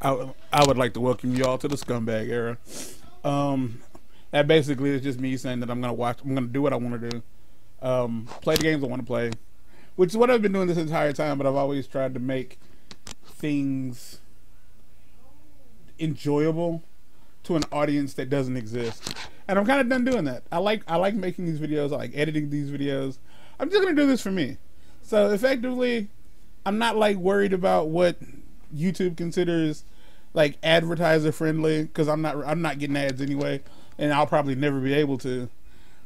I would like to welcome you all to the Scumbag era. That basically is just me saying that I'm gonna do what I want to do. Play the games I want to play, which is what I've been doing this entire time. But I've always tried to make things enjoyable to an audience that doesn't exist, and I'm kind of done doing that. I like making these videos. I like editing these videos. I'm just gonna do this for me. So effectively, I'm not like worried about what YouTube considers like advertiser friendly, because I'm not getting ads anyway, and I'll probably never be able to.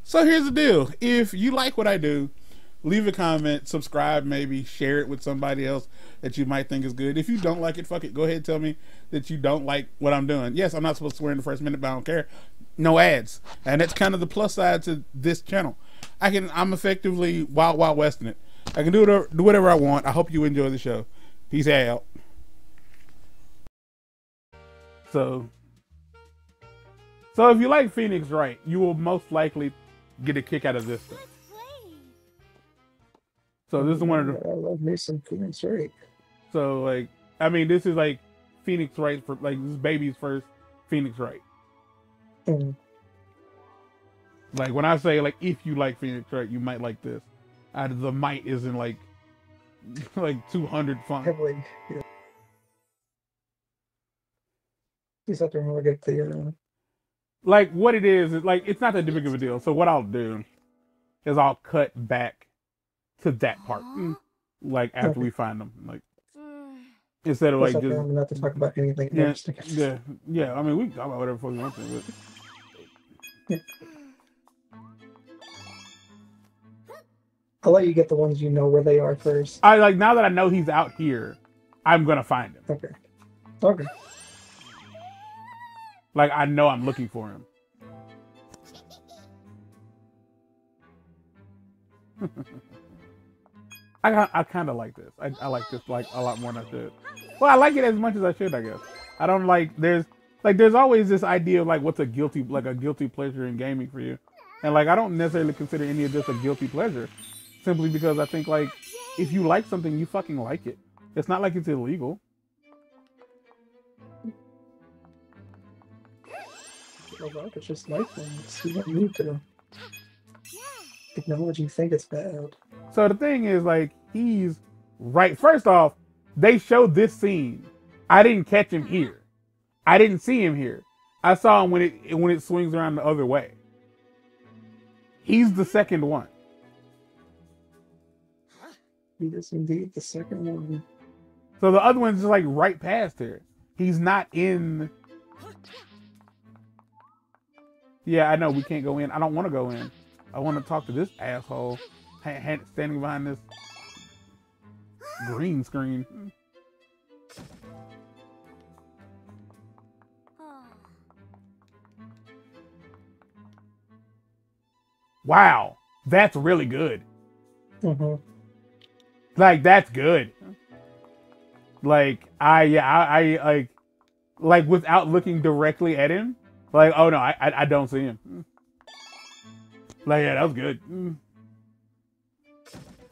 So here's the deal: if you like what I do, leave a comment, subscribe, maybe share it with somebody else that you might think is good. If you don't like it, fuck it. Go ahead and tell me that you don't like what I'm doing. Yes, I'm not supposed to swear in the first minute, but I don't care. No ads, and that's kind of the plus side to this channel. I'm effectively Wild West in it. I can do whatever I want. I hope you enjoy the show. Peace out. So if you like Phoenix Wright, you will most likely get a kick out of this thing. So this is one of the. I love me some Phoenix Wright. So like, I mean, this is like Phoenix Wright for like this baby's first Phoenix Wright. Mm. Like when I say like, if you like Phoenix Wright, you might like this. The might is in like 200 font. Heavily, yeah. You just have to remember to get the. Like what it is like it's not that big of a deal. So what I'll do is I'll cut back to that part, like after we find them, like instead of like just not to talk about anything. Yeah. I mean, we can talk about whatever we want to, but yeah. I'll let you get the ones you know where they are first. I like now that I know he's out here, I'm gonna find him. Okay. Okay. Like I know I'm looking for him. I kind of like this. I like this like a lot more than I should. Well, I like it as much as I should, I guess. I don't like there's always this idea of like what's a guilty pleasure in gaming for you, and like I don't necessarily consider any of this a guilty pleasure, simply because I think like if you like something, you fucking like it. It's not like it's illegal. It's just life things. You don't need to acknowledge you think it's bad. So the thing is, like, he's right. First off, they showed this scene. I didn't catch him here. I didn't see him here. I saw him when it swings around the other way. He's the second one. He is indeed the second one. So the other one's just like right past here. He's not in. Yeah, I know we can't go in. I don't want to go in. I want to talk to this asshole standing behind this green screen. Wow, that's really good. Mm-hmm. Like that's good. Like I like without looking directly at him. Like, oh no, I don't see him. Like, yeah, that was good.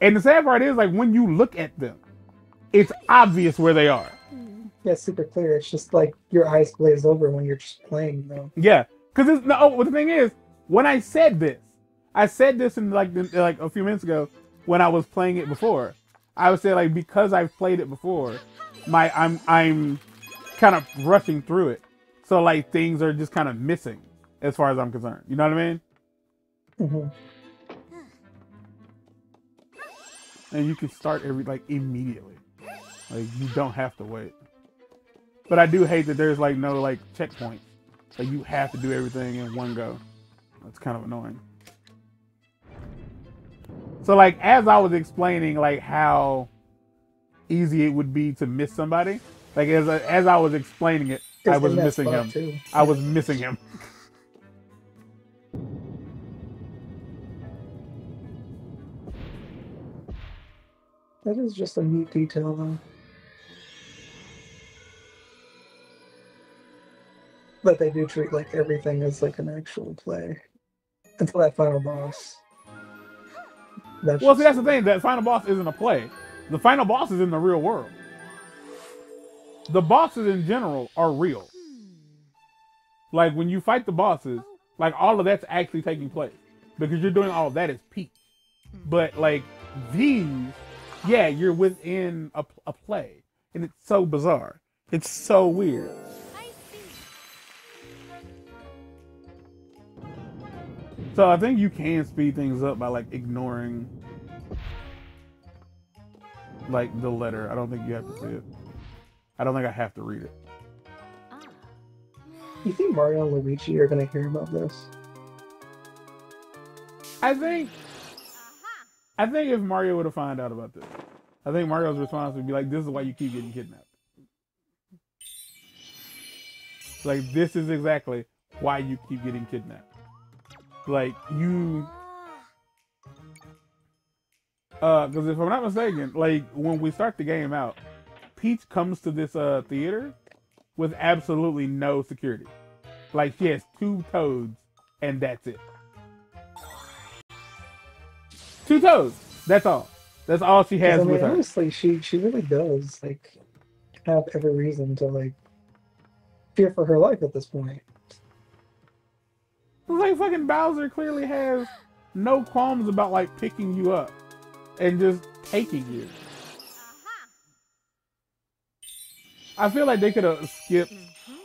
And the sad part is, like, when you look at them, it's obvious where they are. Yeah, it's super clear. It's just like your eyes glaze over when you're just playing, though. Yeah, because well, the thing is, when I said this in like a few minutes ago when I was playing it before. I would say like because I've played it before, I'm kind of rushing through it. So like things are just kind of missing as far as I'm concerned. You know what I mean? Mm-hmm. And you can start immediately. Like you don't have to wait. But I do hate that there's like no like checkpoints. Like you have to do everything in one go. That's kind of annoying. So like as I was explaining like how easy it would be to miss somebody, like as I was explaining it, I was missing him. Too. I was missing him. That is just a neat detail, though. But they do treat like everything as like an actual play until that final boss. Well, see, that's the thing. That final boss isn't a play. The final boss is in the real world. the bosses in general are real. Like when you fight the bosses, like all of that's actually taking place because you're doing all of that as Peach. But like these, yeah, you're within a play, and it's so bizarre. It's so weird. So I think you can speed things up by like ignoring like the letter. I don't think you have to see it. I don't think I have to read it. You think Mario and Luigi are gonna hear about this? I think if Mario would have found out about this, I think Mario's response would be like, "This is why you keep getting kidnapped. Like this is exactly why you keep getting kidnapped. Like you." Because if I'm not mistaken, like when we start the game out, Peach comes to this theater with absolutely no security. Like she has 2 toads and that's it. 2 toads. That's all. That's all she has with her. Honestly, she really does like have every reason to like fear for her life at this point. Like fucking Bowser clearly has no qualms about like picking you up and just taking you. I feel like they could have skipped.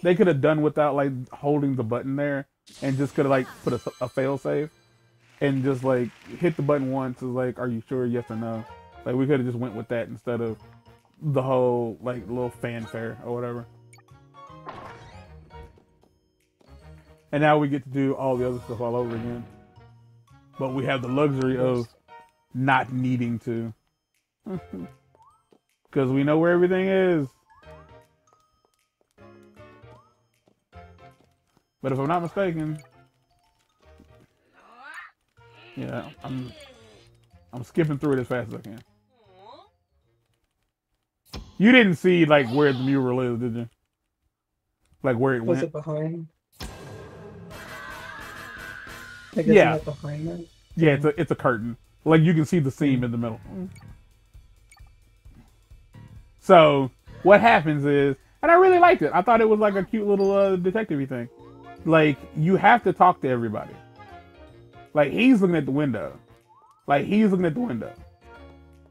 They could have done without like holding the button there and just could have like put a fail save and just like hit the button once. Is like, are you sure? Yes or no? Like we could have just went with that instead of the whole like little fanfare or whatever. And now we get to do all the other stuff all over again. But we have the luxury of not needing to. Because we know where everything is. But if I'm not mistaken, yeah, I'm skipping through it as fast as I can. You didn't see like where the mural is, did you? Like where it went? Was it behind? I guess yeah. Not behind it. Yeah, it's a curtain. Like you can see the seam in the middle. So what happens is, and I really liked it. I thought it was like a cute little detective-y thing. Like you have to talk to everybody. Like he's looking at the window. Like he's looking at the window.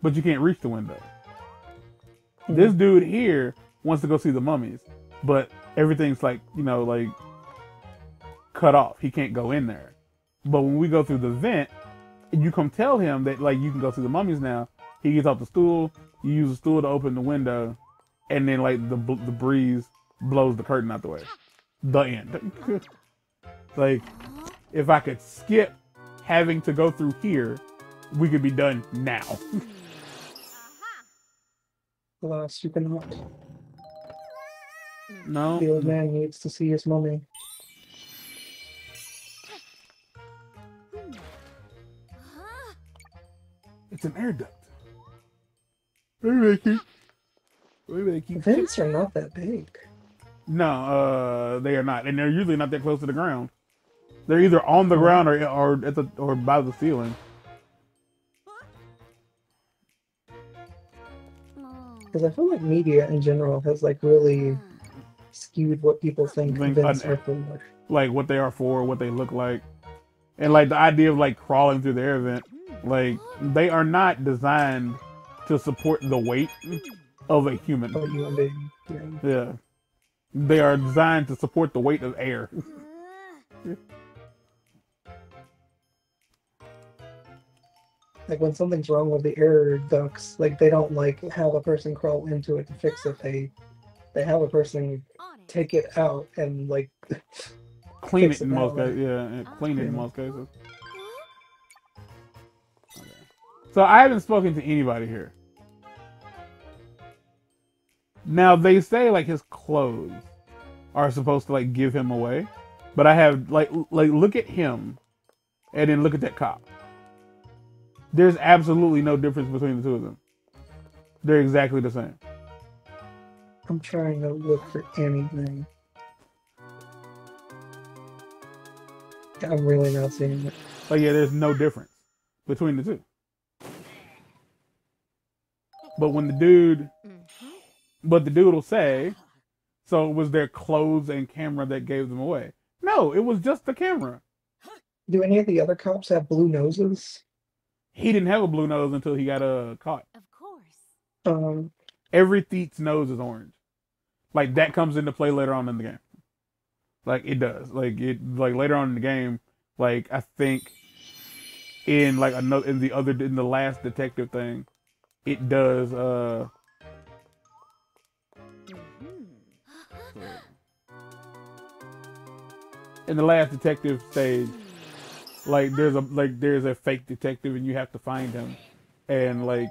But you can't reach the window. This dude here wants to go see the mummies, but everything's like, you know, like cut off. He can't go in there. But when we go through the vent, you come tell him that like you can go see the mummies now. He gets off the stool. You use the stool to open the window, and then like the breeze blows the curtain out the way. The end. Like if I could skip having to go through here, we could be done now. Alas, you cannot. No. The old man needs to see his mummy. It's an air duct. Maybe they keep Vents are not that big. No, they are not, and they're usually not that close to the ground. They're either on the ground or by the ceiling. Because I feel like media in general has like really skewed what people think vents are for. Like what they are for, what they look like, and like the idea of like crawling through the air vent. Like they are not designed to support the weight of a human. Of a human being. Yeah. They are designed to support the weight of air. Like when something's wrong with the air ducts, like they don't like have a person crawl into it to fix it. They have a person take it out and like clean it in most cases. Yeah, clean it in most cases. Okay. So I haven't spoken to anybody here. Now they say like his clothes are supposed to like give him away, but I have like look at him, and then look at that cop. There's absolutely no difference between the two of them. They're exactly the same. I'm trying to look for anything. I'm really not seeing it. Like yeah, there's no difference between the two. But when the dude But the dude will say, so it was their clothes and camera that gave them away. No, it was just the camera. Do any of the other cops have blue noses? He didn't have a blue nose until he got caught. Of course. Every thief's nose is orange. Like that comes into play later on in the game. Like it does. Like later on in the game. Like I think in like another in the last detective thing, it does. In the last detective stage, like there's a fake detective and you have to find him, and like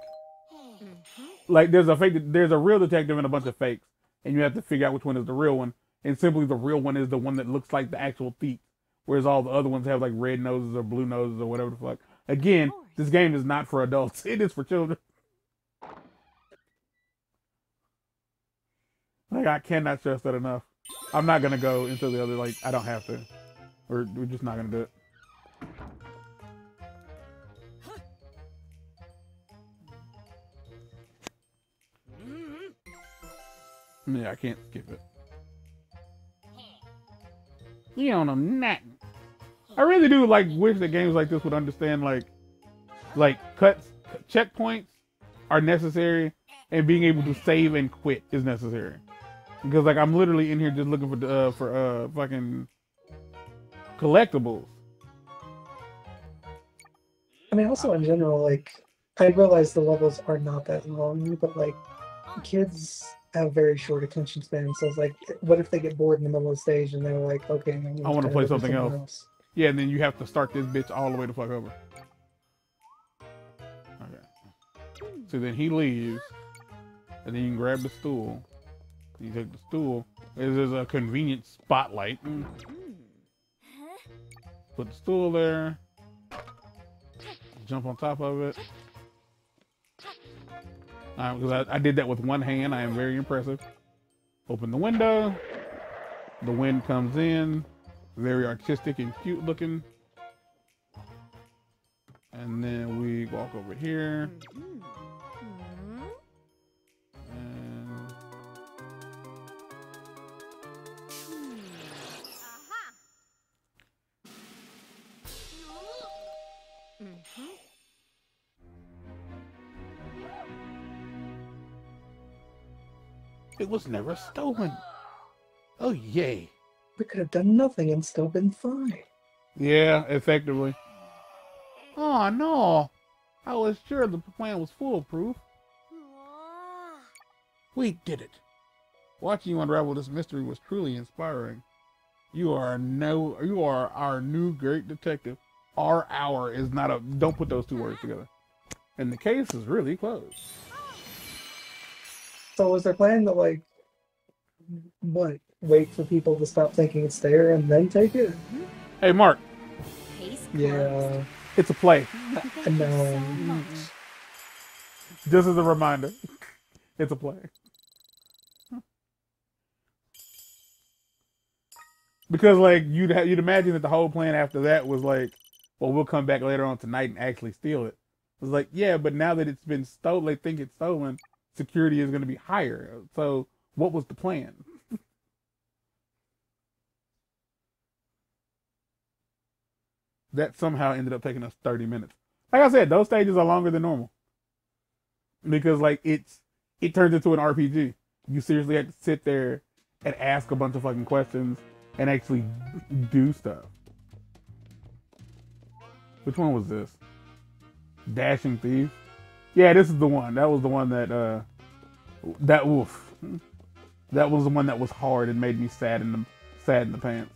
there's a real detective and a bunch of fakes, and you have to figure out which one is the real one. And simply the real one is the one that looks like the actual thief, whereas all the other ones have like red noses or blue noses or whatever the fuck. Again, this game is not for adults; it is for children. Like I cannot stress that enough. I'm not gonna go into the other, like I don't have to. We're just not gonna do it. Yeah, I can't skip it. You don't know nothing. I really do like wish that games like this would understand like cuts, checkpoints are necessary, and being able to save and quit is necessary. Because like I'm literally in here just looking for fucking collectibles. I mean, also in general, like I realize the levels are not that long, but like kids have very short attention spans. So it's like, what if they get bored in the middle of the stage and they're like, okay, I want to play something else. Yeah, and then you have to start this bitch all the way the fuck over. Okay. So then he leaves, and then you can grab the stool. You take the stool. There's a convenient spotlight. Put the stool there. Jump on top of it. Because I did that with one hand. I am very impressive. Open the window. The wind comes in. Very artistic and cute looking. And then we walk over here. And it was never stolen. Oh, yay. We could have done nothing and still been fine. Yeah, effectively. Oh, no. I was sure the plan was foolproof. We did it. Watching you unravel this mystery was truly inspiring. You are our new great detective. Our is not a... Don't put those two words together. And the case is really closed. So was their plan to like, what, wait for people to stop thinking it's there and then take it? Hey, Mark. Yeah. It's a play. No. Just as a reminder. It's a play. Because like you'd imagine that the whole plan after that was like, well, we'll come back later on tonight and actually steal it. It was like, yeah, but now that it's been stolen, they think it's stolen, security is going to be higher. So what was the plan? That somehow ended up taking us 30 minutes. Like I said, those stages are longer than normal. Because like it turns into an RPG. You seriously have to sit there and ask a bunch of fucking questions and actually do stuff. Which one was this? Dashing Thief? Yeah, this is the one. That was the one that that was the one that was hard and made me sad in the pants.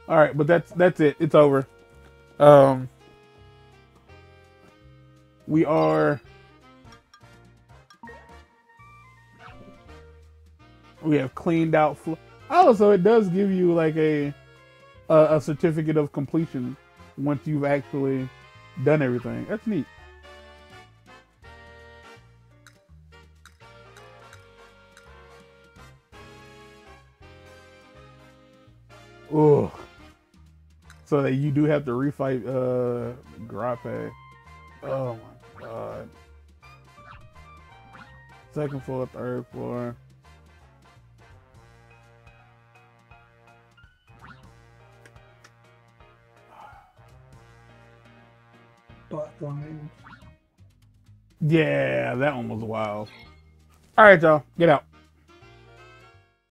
All right, but that's it. It's over. We have cleaned out. Oh, so it does give you like a certificate of completion once you've actually done everything. That's neat. Oh, so that you do have to refight Grappe. Oh my god. Second floor, third floor. Bot line. Yeah, that one was wild. All right, y'all, get out.